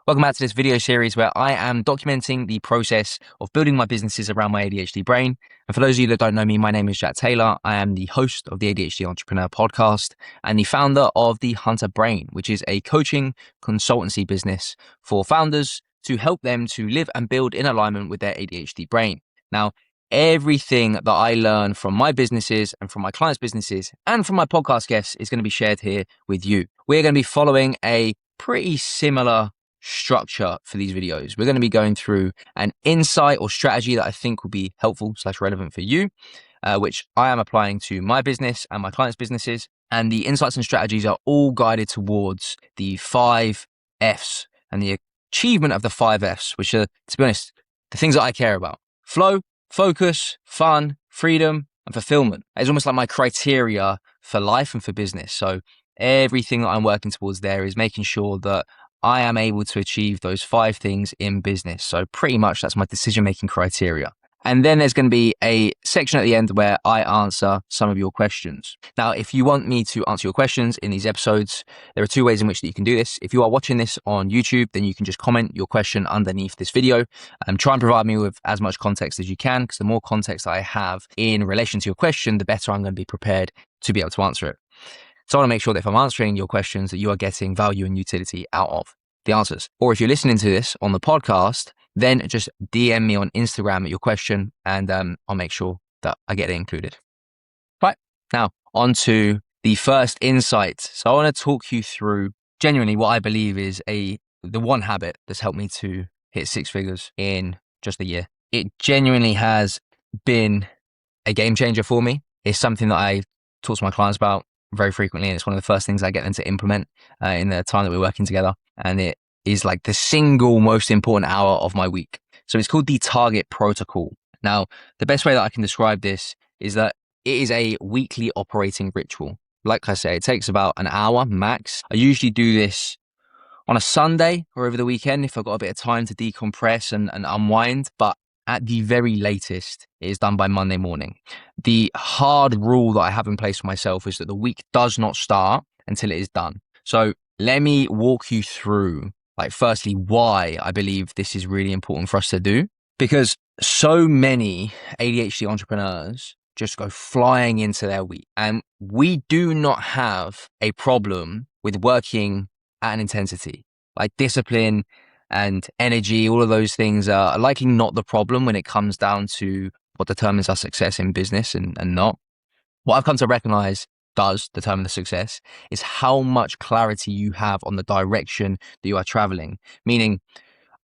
Welcome back to this video series where I am documenting the process of building my businesses around my ADHD brain. And for those of you that don't know me, my name is Jack Taylor. I am the host of the ADHD Entrepreneur podcast and the founder of the Hunter Brain, which is a coaching consultancy business for founders to help them to live and build in alignment with their ADHD brain. Now, everything that I learn from my businesses and from my clients' businesses and from my podcast guests is going to be shared here with you. We're going to be following a pretty similar structure for these videos. We're going to be going through an insight or strategy that I think will be helpful / relevant for you, which I am applying to my business and my clients' businesses. And the insights and strategies are all guided towards the 5 Fs and the achievement of the 5 Fs, which are, to be honest, the things that I care about: flow, focus, fun, freedom, and fulfillment. It's almost like my criteria for life and for business. So everything that I'm working towards there is making sure that I am able to achieve those 5 things in business. So pretty much that's my decision-making criteria. And then there's going to be a section at the end where I answer some of your questions. Now, if you want me to answer your questions in these episodes, there are 2 ways in which that you can do this. If you are watching this on YouTube, then you can just comment your question underneath this video and try and provide me with as much context as you can, because the more context I have in relation to your question, the better I'm going to be prepared to be able to answer it. So I want to make sure that if I'm answering your questions, that you are getting value and utility out of the answers. Or if you're listening to this on the podcast, then just DM me on Instagram at your question and I'll make sure that I get it included. Right, now on to the first insight. So I want to talk you through genuinely what I believe is the one habit that's helped me to hit 6 figures in just a year. It genuinely has been a game changer for me. It's something that I talk to my clients about very frequently, and it's one of the first things I get them to implement in the time that we're working together. And it is like the single most important hour of my week. So it's called the Target Protocol. Now, the best way that I can describe this is that it is a weekly operating ritual. Like I say, it takes about an hour max. I usually do this on a Sunday or over the weekend if I've got a bit of time to decompress and unwind. But at the very latest, it is done by Monday morning. The hard rule that I have in place for myself is that the week does not start until it is done. So let me walk you through, firstly, why I believe this is really important for us to do. Because so many ADHD entrepreneurs just go flying into their week. And we do not have a problem with working at an intensity. Like discipline and energy, all of those things are likely not the problem when it comes down to what determines our success in business and not. What I've come to recognize does determine the success is how much clarity you have on the direction that you are traveling. Meaning,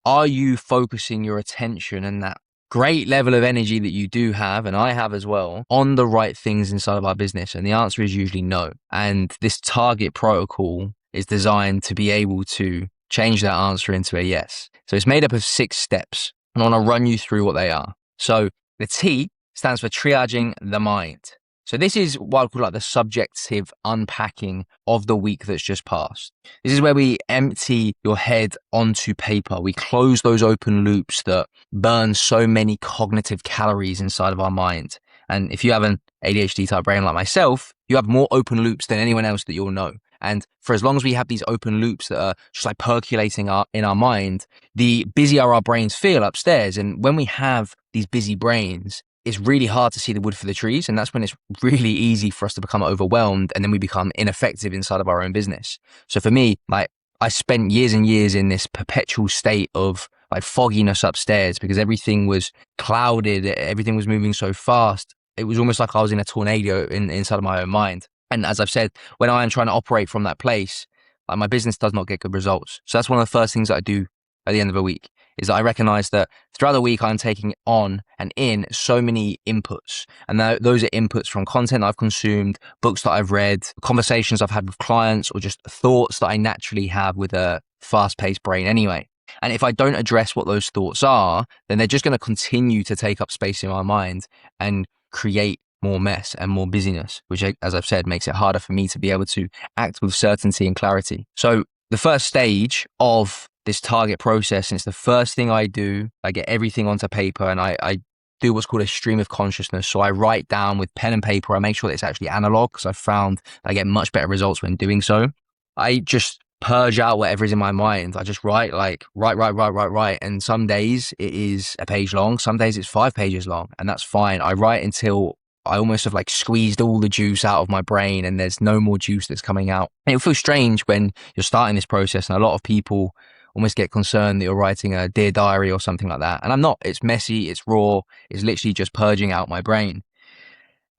are you focusing your attention and that great level of energy that you do have, and I have as well, on the right things inside of our business? And the answer is usually no. And this Target Protocol is designed to be able to change that answer into a yes. So it's made up of 6 steps, and I want to run you through what they are. So the T stands for triaging the mind. So this is what I call like the subjective unpacking of the week that's just passed. This is where we empty your head onto paper. We close those open loops that burn so many cognitive calories inside of our mind. And if you have an ADHD type brain like myself, you have more open loops than anyone else that you'll know. And for as long as we have these open loops that are just like percolating in our mind, the busier our brains feel upstairs. And when we have these busy brains, it's really hard to see the wood for the trees. And that's when it's really easy for us to become overwhelmed, and then we become ineffective inside of our own business. So for me, I spent years and years in this perpetual state of fogginess upstairs because everything was clouded. Everything was moving so fast. It was almost like I was in a tornado inside of my own mind. And as I've said, when I am trying to operate from that place, my business does not get good results. So that's one of the first things that I do at the end of a week, is that I recognize that throughout the week, I'm taking on and in so many inputs. And those are inputs from content I've consumed, books that I've read, conversations I've had with clients, or just thoughts that I naturally have with a fast-paced brain anyway. And if I don't address what those thoughts are, then they're just going to continue to take up space in my mind and create more mess and more busyness, which, as I've said, makes it harder for me to be able to act with certainty and clarity. So the first stage of this target process, and it's the first thing I do, I get everything onto paper and I do what's called a stream of consciousness. So I write down with pen and paper. I make sure that it's actually analog because I found I get much better results when doing so. I just purge out whatever is in my mind. I just write, like write. And some days it is a page long. Some days it's 5 pages long, and that's fine. I write until I almost have like squeezed all the juice out of my brain and there's no more juice that's coming out. And it feels strange when you're starting this process, and a lot of people almost get concerned that you're writing a Dear Diary or something like that. And I'm not. It's messy, it's raw, it's literally just purging out my brain.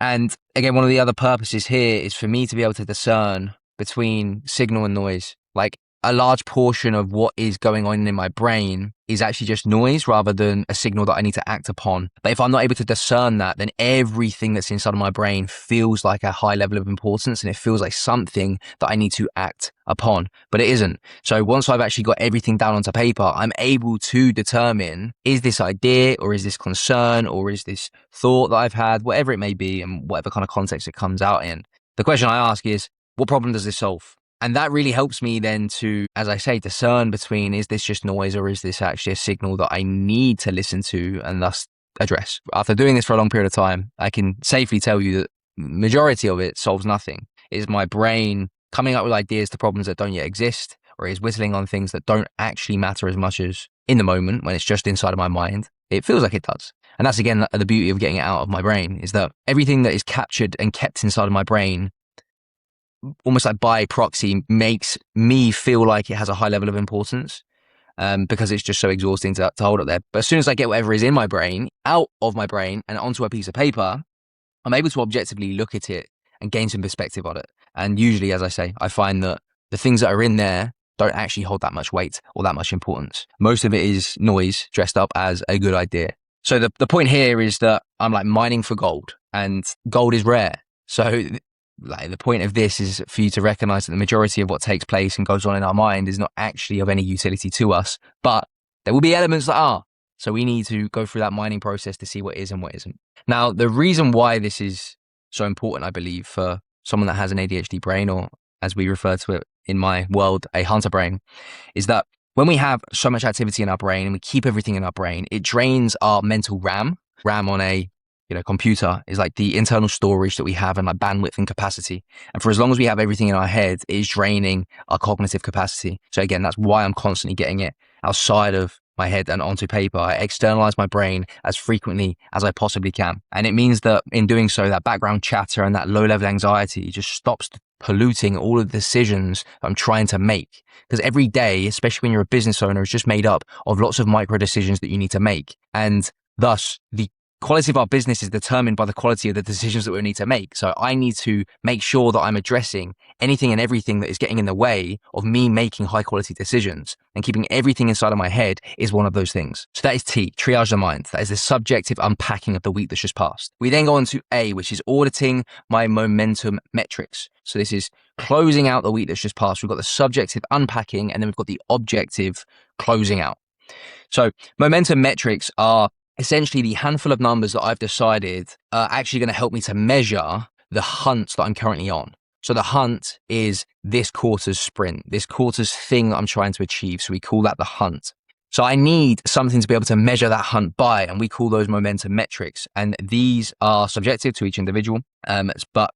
And again, one of the other purposes here is for me to be able to discern between signal and noise. Like, a large portion of what is going on in my brain is actually just noise rather than a signal that I need to act upon. But if I'm not able to discern that, then everything that's inside of my brain feels like a high level of importance, and it feels like something that I need to act upon, but it isn't. So once I've actually got everything down onto paper, I'm able to determine, is this idea or is this concern or is this thought that I've had, whatever it may be, and whatever kind of context it comes out in. The question I ask is, what problem does this solve? And that really helps me then to, as I say, discern between, is this just noise or is this actually a signal that I need to listen to and thus address? After doing this for a long period of time, I can safely tell you that majority of it solves nothing. It is my brain coming up with ideas to problems that don't yet exist, or is whittling on things that don't actually matter as much as in the moment when it's just inside of my mind. It feels like it does. And that's, again, the beauty of getting it out of my brain, is that everything that is captured and kept inside of my brain, almost like by proxy, makes me feel like it has a high level of importance, because it's just so exhausting to hold it there. But as soon as I get whatever is in my brain out of my brain and onto a piece of paper, I'm able to objectively look at it and gain some perspective on it. And usually, as I say, I find that the things that are in there don't actually hold that much weight or that much importance. Most of it is noise dressed up as a good idea. So the point here is that I'm like mining for gold, and gold is rare. So like, the point of this is for you to recognize that the majority of what takes place and goes on in our mind is not actually of any utility to us, but there will be elements that are. So we need to go through that mining process to see what is and what isn't. Now, the reason why this is so important, I believe, for someone that has an ADHD brain, or as we refer to it in my world, a hunter brain, is that when we have so much activity in our brain and we keep everything in our brain, it drains our mental RAM. RAM on a computer is like the internal storage that we have, and like bandwidth and capacity. And for as long as we have everything in our head, it is draining our cognitive capacity. So again, that's why I'm constantly getting it outside of my head and onto paper. I externalize my brain as frequently as I possibly can. And it means that in doing so, that background chatter and that low level anxiety just stops polluting all of the decisions I'm trying to make. Because every day, especially when you're a business owner, is just made up of lots of micro decisions that you need to make. And thus, the quality of our business is determined by the quality of the decisions that we need to make. So I need to make sure that I'm addressing anything and everything that is getting in the way of me making high quality decisions, and keeping everything inside of my head is one of those things. So that is T, triage the mind. That is the subjective unpacking of the week that's just passed. We then go on to A, which is auditing my momentum metrics. So this is closing out the week that's just passed. We've got the subjective unpacking, and then we've got the objective closing out. So momentum metrics are essentially the handful of numbers that I've decided are actually going to help me to measure the hunt that I'm currently on. So the hunt is this quarter's sprint, this quarter's thing that I'm trying to achieve. So we call that the hunt. So I need something to be able to measure that hunt by, and we call those momentum metrics. And these are subjective to each individual. But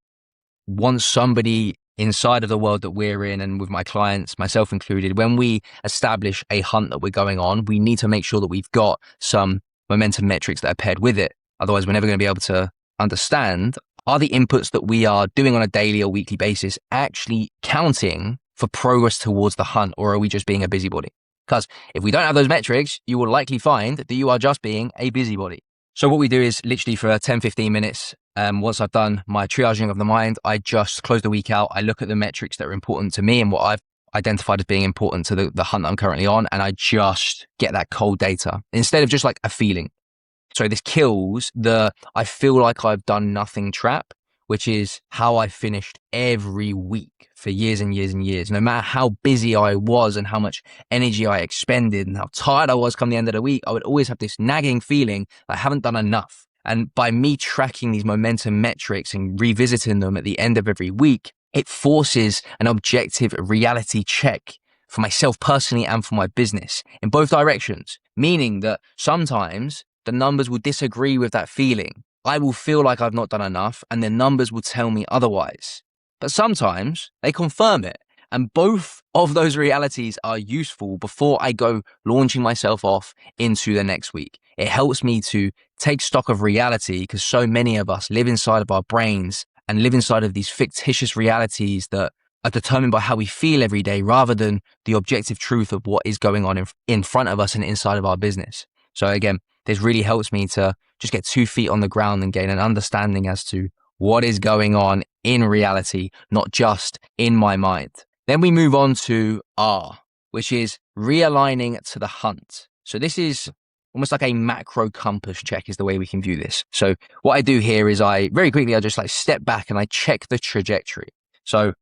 once somebody inside of the world that we're in, and with my clients, myself included, when we establish a hunt that we're going on, we need to make sure that we've got some momentum metrics that are paired with it. Otherwise, we're never going to be able to understand, are the inputs that we are doing on a daily or weekly basis actually counting for progress towards the hunt, or are we just being a busybody? Because if we don't have those metrics, you will likely find that you are just being a busybody. So what we do is literally for 10, 15 minutes, once I've done my triaging of the mind, I just close the week out. I look at the metrics that are important to me and what I've identified as being important to the hunt that I'm currently on, and I just get that cold data instead of just like a feeling. So this kills the I feel like I've done nothing trap, which is how I finished every week for years and years and years. No matter how busy I was and how much energy I expended and how tired I was come the end of the week, I would always have this nagging feeling that I haven't done enough. And by me tracking these momentum metrics and revisiting them at the end of every week, it forces an objective reality check for myself personally and for my business in both directions, meaning that sometimes the numbers will disagree with that feeling. I will feel like I've not done enough, and the numbers will tell me otherwise. But sometimes they confirm it, And both of those realities are useful before I go launching myself off into the next week. It helps me to take stock of reality because so many of us live inside of our brains and live inside of these fictitious realities that are determined by how we feel every day rather than the objective truth of what is going on in front of us and inside of our business. So again, this really helps me to just get 2 feet on the ground and gain an understanding as to what is going on in reality, not just in my mind. Then we move on to R, which is realigning to the hunt. So this is almost like a macro compass check is the way we can view this. So what I do here is I just like step back and I check the trajectory. So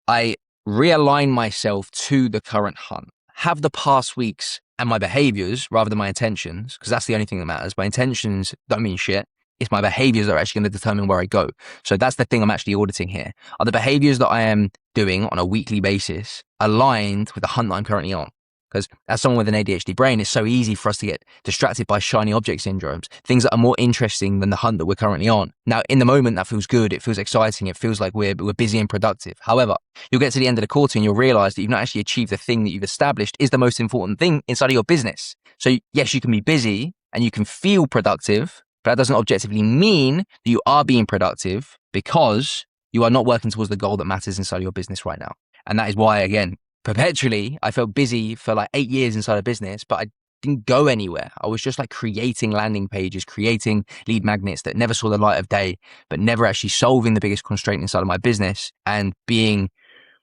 I realign myself to the current hunt, have the past weeks and my behaviors rather than my intentions, because that's the only thing that matters. My intentions don't mean shit. It's my behaviors that are actually going to determine where I go. So that's the thing I'm actually auditing here. Are the behaviors that I am doing on a weekly basis aligned with the hunt that I'm currently on? Because as someone with an ADHD brain, it's so easy for us to get distracted by shiny object syndromes, things that are more interesting than the hunt that we're currently on. Now, in the moment, that feels good. It feels exciting. It feels like we're busy and productive. However, you'll get to the end of the quarter and you'll realize that you've not actually achieved the thing that you've established is the most important thing inside of your business. So yes, you can be busy and you can feel productive, but that doesn't objectively mean that you are being productive because you are not working towards the goal that matters inside of your business right now. And that is why, again, perpetually, I felt busy for like 8 years inside a business, but I didn't go anywhere. I was just like creating landing pages, creating lead magnets that never saw the light of day, but never actually solving the biggest constraint inside of my business and being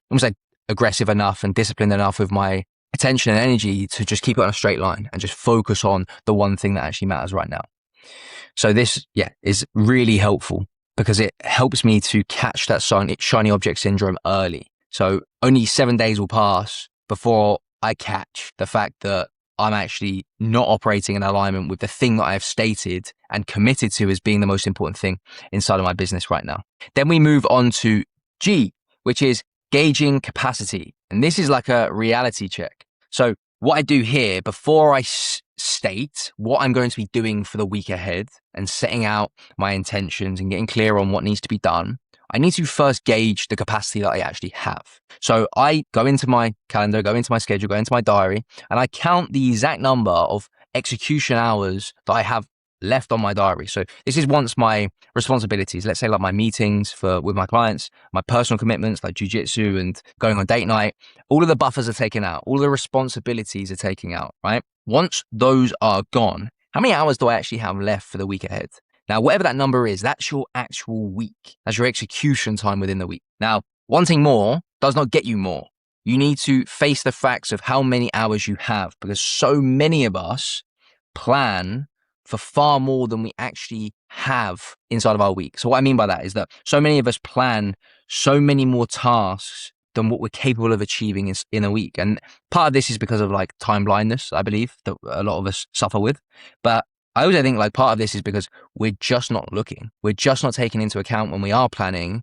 almost like aggressive enough and disciplined enough with my attention and energy to just keep it on a straight line and just focus on the one thing that actually matters right now. So this, is really helpful because it helps me to catch that shiny object syndrome early. So only 7 days will pass before I catch the fact that I'm actually not operating in alignment with the thing that I've stated and committed to as being the most important thing inside of my business right now. Then we move on to G, which is gauging capacity. And this is like a reality check. So what I do here before I state what I'm going to be doing for the week ahead and setting out my intentions and getting clear on what needs to be done, I need to first gauge the capacity that I actually have. So I go into my calendar, go into my schedule, go into my diary, and I count the exact number of execution hours that I have left on my diary. So this is once my responsibilities, let's say like my meetings with my clients, my personal commitments like jujitsu and going on date night, all of the buffers are taken out, all the responsibilities are taken out, right? Once those are gone, how many hours do I actually have left for the week ahead? Now, whatever that number is, that's your actual week. That's your execution time within the week. Now, wanting more does not get you more. You need to face the facts of how many hours you have because so many of us plan for far more than we actually have inside of our week. So what I mean by that is that so many of us plan so many more tasks than what we're capable of achieving in a week. And part of this is because of like time blindness, I believe, that a lot of us suffer with. But I also think like part of this is because we're just not looking. We're just not taking into account when we are planning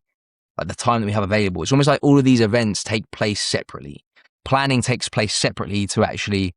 like the time that we have available. It's almost like all of these events take place separately. Planning takes place separately to actually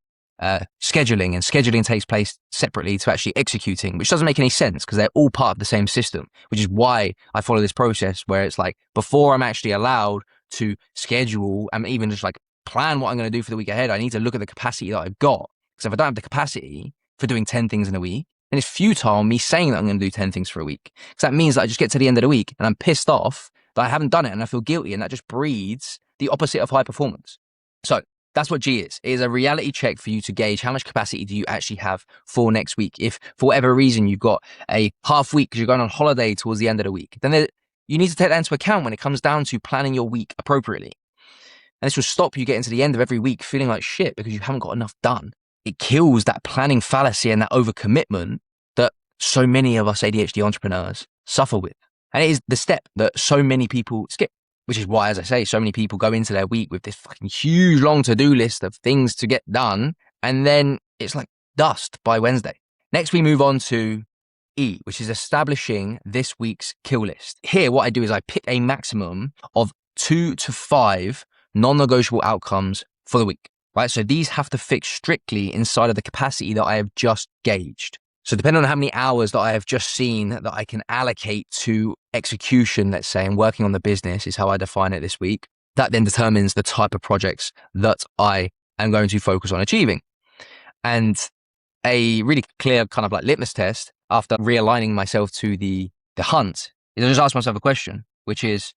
scheduling, and scheduling takes place separately to actually executing, which doesn't make any sense because they're all part of the same system, which is why I follow this process where it's like before I'm actually allowed to schedule and even just like plan what I'm going to do for the week ahead, I need to look at the capacity that I've got. Because if I don't have the capacity for doing 10 things in a week, then it's futile me saying that I'm going to do 10 things for a week. Because that means that I just get to the end of the week and I'm pissed off that I haven't done it and I feel guilty, and that just breeds the opposite of high performance. So that's what G is. It is a reality check for you to gauge how much capacity do you actually have for next week. If for whatever reason you've got a half week because you're going on holiday towards the end of the week, then you need to take that into account when it comes down to planning your week appropriately. And this will stop you getting to the end of every week feeling like shit because you haven't got enough done. It kills that planning fallacy and that overcommitment that so many of us ADHD entrepreneurs suffer with. And it is the step that so many people skip, which is why, as I say, so many people go into their week with this fucking huge long to-do list of things to get done. And then it's like dust by Wednesday. Next, we move on to E, which is establishing this week's kill list. Here, what I do is I pick a maximum of 2 to 5 non-negotiable outcomes for the week, right? So these have to fit strictly inside of the capacity that I have just gauged. So depending on how many hours that I have just seen that I can allocate to execution, let's say, and working on the business is how I define it this week, that then determines the type of projects that I am going to focus on achieving. And a really clear kind of like litmus test after realigning myself to the hunt is I just ask myself a question, which is,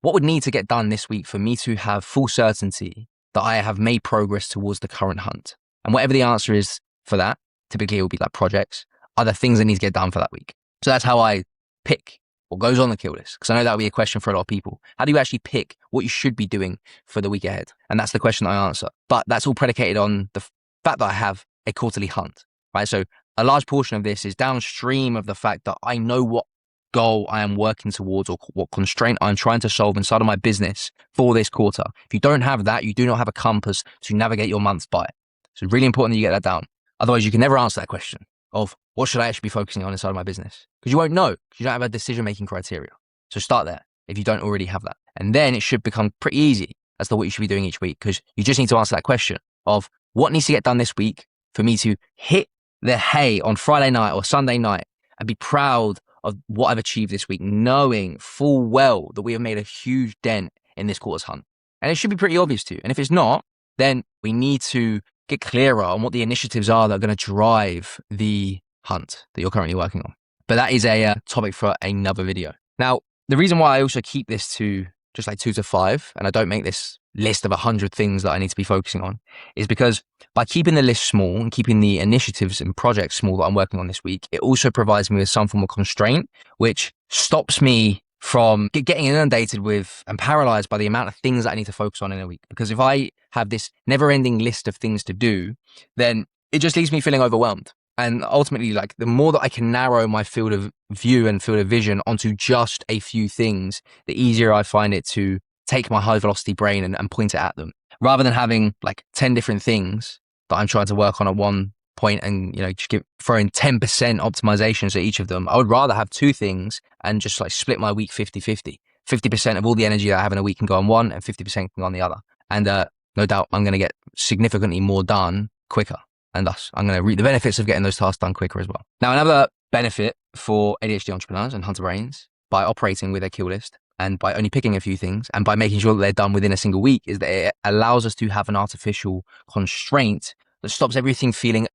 what would need to get done this week for me to have full certainty that I have made progress towards the current hunt? And whatever the answer is for that, typically it will be like projects, other things that need to get done for that week. So that's how I pick what goes on the kill list. Because I know that will be a question for a lot of people. How do you actually pick what you should be doing for the week ahead? And that's the question I answer. But that's all predicated on the fact that I have a quarterly hunt, right? So a large portion of this is downstream of the fact that I know what goal I am working towards or what constraint I'm trying to solve inside of my business for this quarter. If you don't have that, you do not have a compass to navigate your months by. So it's really important that you get that down. Otherwise, you can never answer that question of what should I actually be focusing on inside of my business? Because you won't know, because you don't have a decision-making criteria. So start there if you don't already have that. And then it should become pretty easy as to what you should be doing each week, because you just need to answer that question of what needs to get done this week for me to hit the hay on Friday night or Sunday night and be proud of what I've achieved this week, knowing full well that we have made a huge dent in this quarter's hunt. And it should be pretty obvious to you. And if it's not, then we need to get clearer on what the initiatives are that are going to drive the hunt that you're currently working on. But that is a topic for another video. Now, the reason why I also keep this to just like 2 to 5, and I don't make this list of 100 things that I need to be focusing on, is because by keeping the list small and keeping the initiatives and projects small that I'm working on this week, it also provides me with some form of constraint, which stops me from getting inundated with and paralyzed by the amount of things that I need to focus on in a week. Because if I have this never-ending list of things to do, then it just leaves me feeling overwhelmed. And ultimately, like, the more that I can narrow my field of view and field of vision onto just a few things, the easier I find it to take my high velocity brain and point it at them, rather than having like 10 different things that I'm trying to work on at one point and, you know, just throw in 10% optimizations at each of them. I would rather have 2 things and just like split my week 50-50. 50% of all the energy that I have in a week can go on one and 50% can go on the other. And no doubt I'm going to get significantly more done quicker. And thus, I'm going to reap the benefits of getting those tasks done quicker as well. Now, another benefit for ADHD entrepreneurs and hunter brains by operating with a kill list and by only picking a few things and by making sure that they're done within a single week is that it allows us to have an artificial constraint that stops everything feeling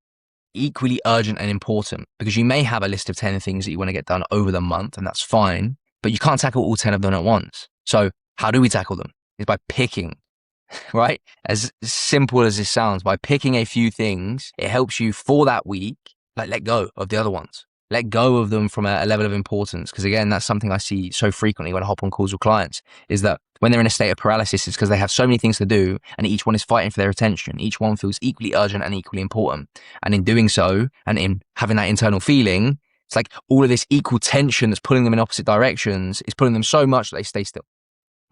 equally urgent and important. Because you may have a list of 10 things that you want to get done over the month, and that's fine, but you can't tackle all 10 of them at once. So how do we tackle them? Is by picking. Right? As simple as this sounds, by picking a few things, it helps you for that week, like, let go of the other ones. Let go of them from a level of importance. Because again, that's something I see so frequently when I hop on calls with clients, is that when they're in a state of paralysis, it's because they have so many things to do and each one is fighting for their attention. Each one feels equally urgent and equally important. And in doing so, and in having that internal feeling, it's like all of this equal tension that's pulling them in opposite directions is pulling them so much that they stay still.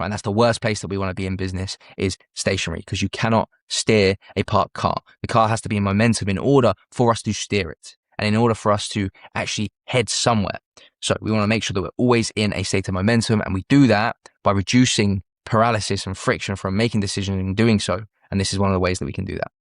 Right, and that's the worst place that we want to be in business, is stationary, because you cannot steer a parked car. The car has to be in momentum in order for us to steer it and in order for us to actually head somewhere. So we want to make sure that we're always in a state of momentum, and we do that by reducing paralysis and friction from making decisions and doing so. And this is one of the ways that we can do that.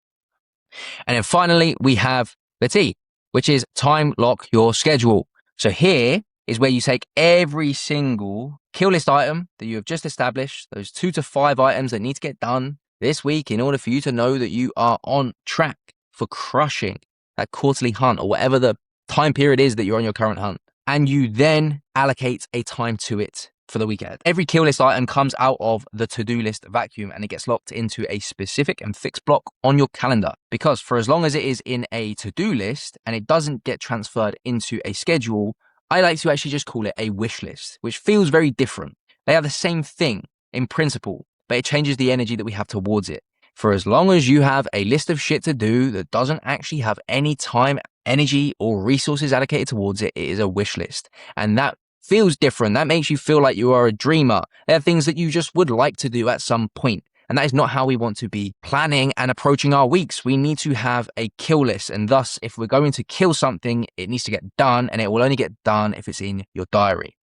And then finally, we have the T, which is time lock your schedule. So here is where you take every single kill list item that you have just established, those 2 to 5 items that need to get done this week in order for you to know that you are on track for crushing that quarterly hunt or whatever the time period is that you're on your current hunt. And you then allocate a time to it for the week ahead. Every kill list item comes out of the to-do list vacuum and it gets locked into a specific and fixed block on your calendar. Because for as long as it is in a to-do list and it doesn't get transferred into a schedule, I like to actually just call it a wish list, which feels very different. They are the same thing in principle, but it changes the energy that we have towards it. For as long as you have a list of shit to do that doesn't actually have any time, energy, or resources allocated towards it, it is a wish list. And that feels different. That makes you feel like you are a dreamer. There are things that you just would like to do at some point. And that is not how we want to be planning and approaching our weeks. We need to have a kill list. And thus, if we're going to kill something, it needs to get done. And it will only get done if it's in your diary.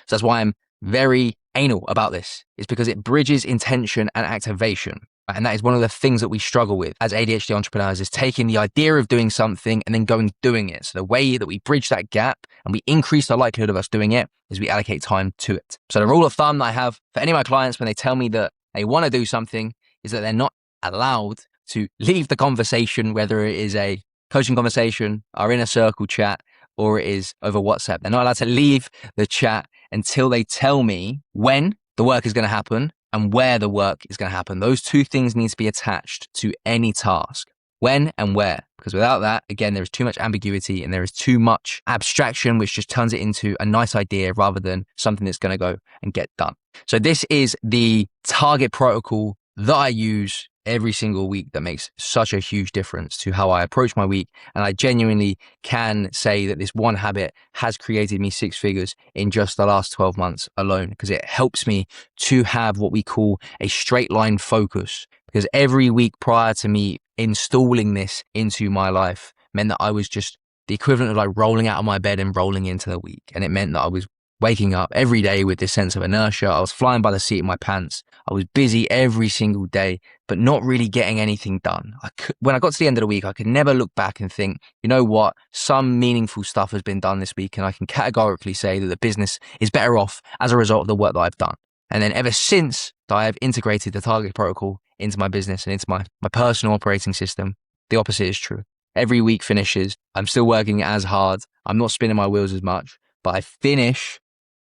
So that's why I'm very anal about this. It's because it bridges intention and activation. And that is one of the things that we struggle with as ADHD entrepreneurs, is taking the idea of doing something and then going doing it. So the way that we bridge that gap and we increase the likelihood of us doing it is we allocate time to it. So the rule of thumb that I have for any of my clients when they tell me that they want to do something, is that they're not allowed to leave the conversation, whether it is a coaching conversation, our inner circle chat, or it is over WhatsApp. They're not allowed to leave the chat until they tell me when the work is going to happen and where the work is going to happen. Those two things need to be attached to any task. When and where, because without that, again, there is too much ambiguity and there is too much abstraction, which just turns it into a nice idea rather than something that's going to go and get done. So this is the target protocol that I use every single week that makes such a huge difference to how I approach my week. And I genuinely can say that this one habit has created me 6 figures in just the last 12 months alone, because it helps me to have what we call a straight line focus. Because every week prior to me installing this into my life meant that I was just the equivalent of like rolling out of my bed and rolling into the week. And it meant that I was waking up every day with this sense of inertia. I was flying by the seat of my pants. I was busy every single day, but not really getting anything done. When I got to the end of the week, I could never look back and think, you know what, some meaningful stuff has been done this week. And I can categorically say that the business is better off as a result of the work that I've done. And then ever since I have integrated the target protocol into my business and into my personal operating system, the opposite is true. Every week finishes, I'm still working as hard. I'm not spinning my wheels as much, but I finish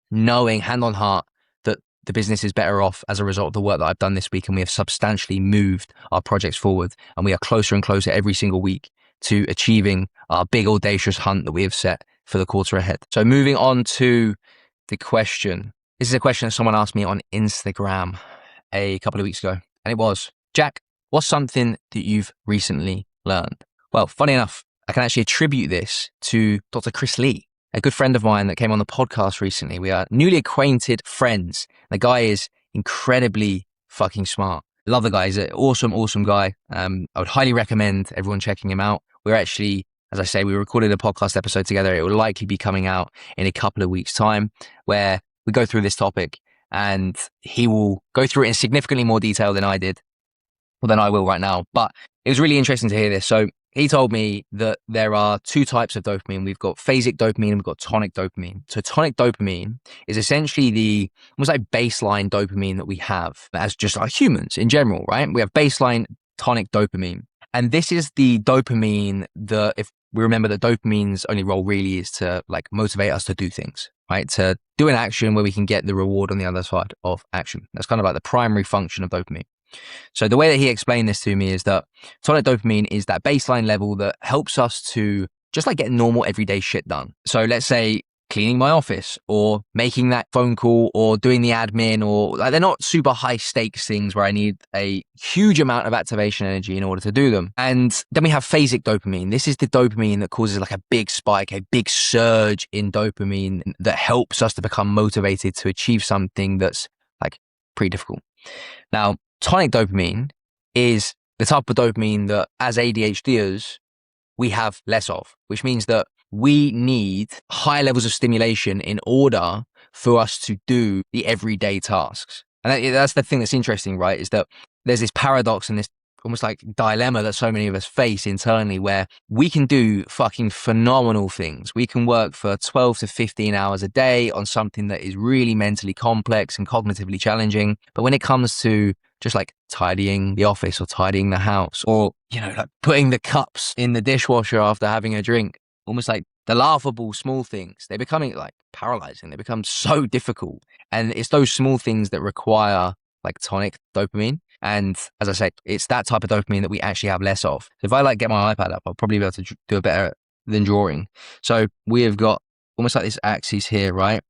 knowing hand on heart that the business is better off as a result of the work that I've done this week. And we have substantially moved our projects forward, and we are closer and closer every single week to achieving our big audacious hunt that we have set for the quarter ahead. So moving on to the question. This is a question that someone asked me on Instagram a couple of weeks ago. And it was, Jack, what's something that you've recently learned? Well, funny enough, I can actually attribute this to Dr. Chris Lee, a good friend of mine that came on the podcast recently. We are newly acquainted friends. The guy is incredibly fucking smart. Love the guy. He's an awesome, awesome guy. I would highly recommend everyone checking him out. We're actually, as I say, we recorded a podcast episode together. It will likely be coming out in a couple of weeks' time, where we go through this topic and he will go through it in significantly more detail than I did, or than I will right now. But it was really interesting to hear this. So he told me that there are 2 types of dopamine. We've got phasic dopamine and we've got tonic dopamine. So tonic dopamine is essentially the almost like baseline dopamine that we have as just like humans in general, right? We have baseline tonic dopamine. And this is the dopamine that, if we remember that dopamine's only role really is to like motivate us to do things, right? To do an action where we can get the reward on the other side of action. That's kind of like the primary function of dopamine. So the way that he explained this to me is that tonic dopamine is that baseline level that helps us to just like get normal everyday shit done. So let's say cleaning my office or making that phone call or doing the admin, or like, they're not super high stakes things where I need a huge amount of activation energy in order to do them. And then we have phasic dopamine. This is the dopamine that causes like a big spike, a big surge in dopamine that helps us to become motivated to achieve something that's like pretty difficult. Now, tonic dopamine is the type of dopamine that as ADHDers, we have less of, which means that we need high levels of stimulation in order for us to do the everyday tasks. And that's the thing that's interesting, right? Is that there's this paradox and this almost like dilemma that so many of us face internally, where we can do fucking phenomenal things. We can work for 12 to 15 hours a day on something that is really mentally complex and cognitively challenging. But when it comes to just like tidying the office or tidying the house, or, you know, like putting the cups in the dishwasher after having a drink, almost like the laughable small things, they're becoming like paralyzing. They become so difficult. And it's those small things that require like tonic dopamine. And as I said, it's that type of dopamine that we actually have less of. So if I like get my iPad up, I'll probably be able to do a better than drawing. So we have got almost like this axis here, right?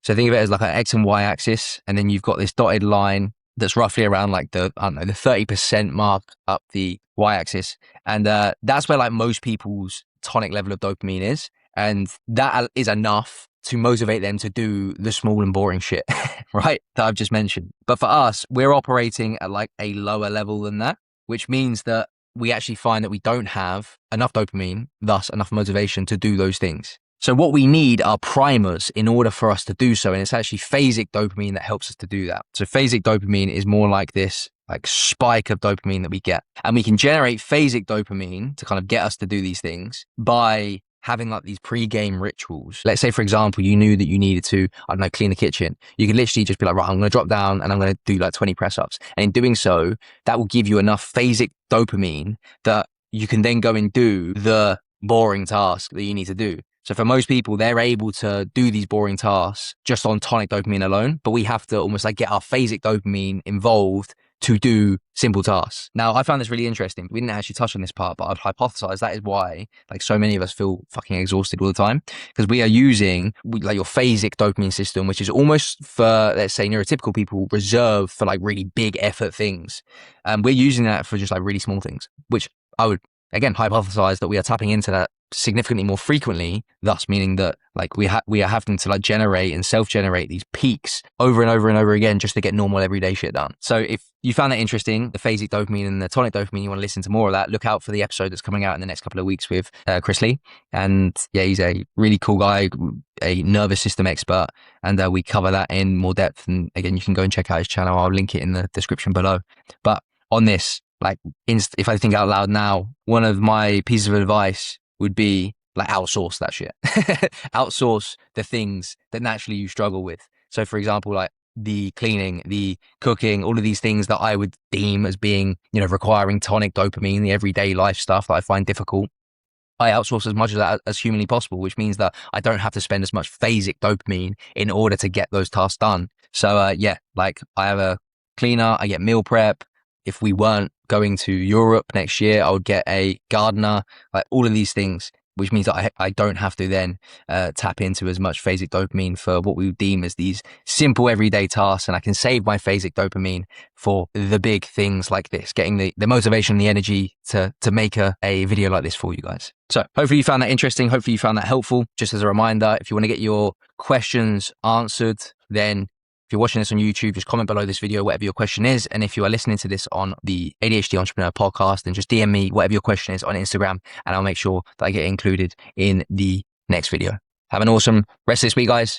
So think of it as like an X and Y axis. And then you've got this dotted line that's roughly around like the 30% mark up the Y axis. And that's where like most people's tonic level of dopamine is. And that is enough to motivate them to do the small and boring shit, right? That I've just mentioned. But for us, we're operating at like a lower level than that, which means that we actually find that we don't have enough dopamine, thus enough motivation to do those things. So what we need are primers in order for us to do so. And it's actually phasic dopamine that helps us to do that. So phasic dopamine is more like this like spike of dopamine that we get. And we can generate phasic dopamine to kind of get us to do these things by having like these pre-game rituals. Let's say, for example, you knew that you needed to, I don't know, clean the kitchen. You could literally just be like, right, I'm going to drop down and I'm going to do like 20 press ups. And in doing so, that will give you enough phasic dopamine that you can then go and do the boring task that you need to do. So for most people, they're able to do these boring tasks just on tonic dopamine alone, but we have to almost like get our phasic dopamine involved to do simple tasks. Now, I found this really interesting. We didn't actually touch on this part, but I've hypothesized that is why like so many of us feel fucking exhausted all the time, because we are using like your phasic dopamine system, which is almost for, let's say, neurotypical people reserved for like really big effort things. We're using that for just like really small things, which I would, again, hypothesize that we are tapping into that significantly more frequently, thus meaning that like we are having to like generate and self-generate these peaks over and over and over again just to get normal everyday shit done. So if you found that interesting, the phasic dopamine and the tonic dopamine, you want to listen to more of that, look out for the episode that's coming out in the next couple of weeks with Chris Lee. And yeah, he's a really cool guy, a nervous system expert, and we cover that in more depth. And again, you can go and check out his channel. I'll link it in the description below. But on this, like if I think out loud now, one of my pieces of advice would be like outsource that shit. Outsource the things that naturally you struggle with. So for example, like the cleaning, the cooking, all of these things that I would deem as being, you know, requiring tonic dopamine, the everyday life stuff that I find difficult, I outsource as much of that as humanly possible, which means that I don't have to spend as much phasic dopamine in order to get those tasks done. So yeah, like I have a cleaner, I get meal prep. If we weren't going to Europe next year, I would get a gardener, like all of these things, which means that I don't have to then tap into as much phasic dopamine for what we would deem as these simple everyday tasks. And I can save my phasic dopamine for the big things like this, getting the motivation and the energy to make a video like this for you guys. So hopefully you found that interesting. Hopefully you found that helpful. Just as a reminder, if you want to get your questions answered, then if you're watching this on YouTube, just comment below this video, whatever your question is. And if you are listening to this on the ADHD Entrepreneur podcast, then just DM me whatever your question is on Instagram, and I'll make sure that I get included in the next video. Have an awesome rest of this week, guys.